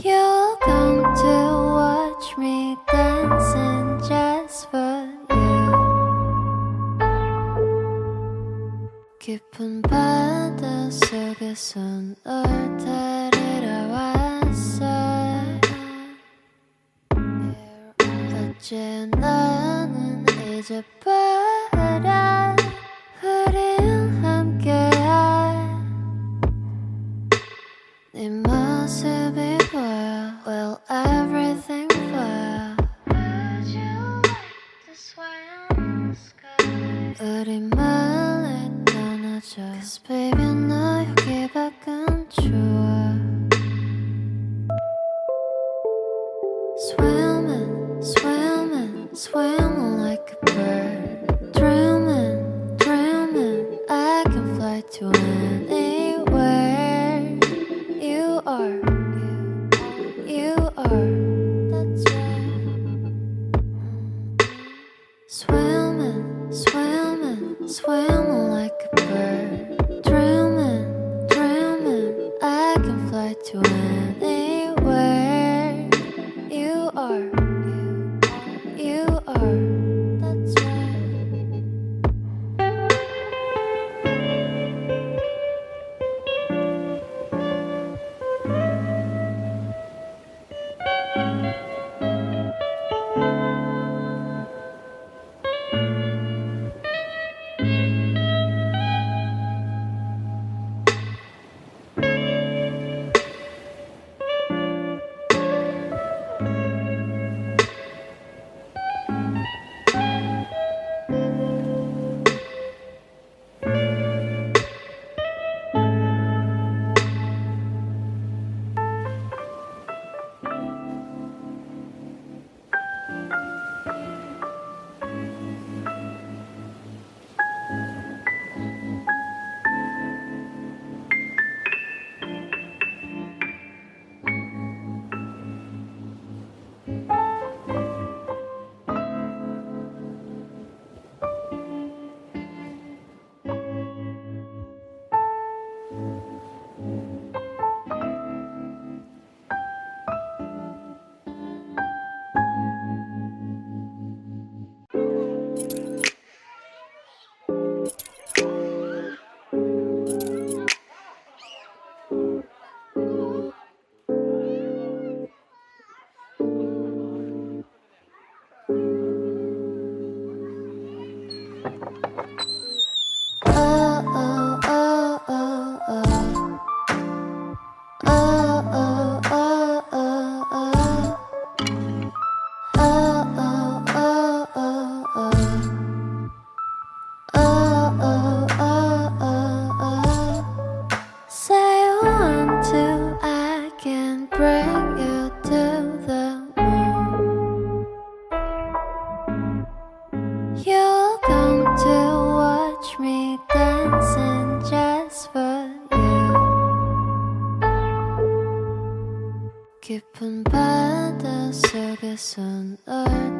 You'll come to watch me dancing just for you. 깊은 바다 속에서 널 데리러 왔어. 어제 너는 잊어버려. 우린 함께한 네 모습이 보여. Well, everything 보여. Would you like to swim in the sky? 우리 멀리 떠나자. Cause baby 너 여기 밖은 좋아. Swimming, swimming, swimming like a bird. Dreaming, dreaming, I can fly to anywhere. You are, you are, that's right. Swimming, swimming, swimming like a bird. Dreaming, dreaming, I can fly to anywhere. You are, you are, that's right. Say you want to, I can bring you to the moon. You'll come to watch me dancing just for you. 깊은 바다 속에서 널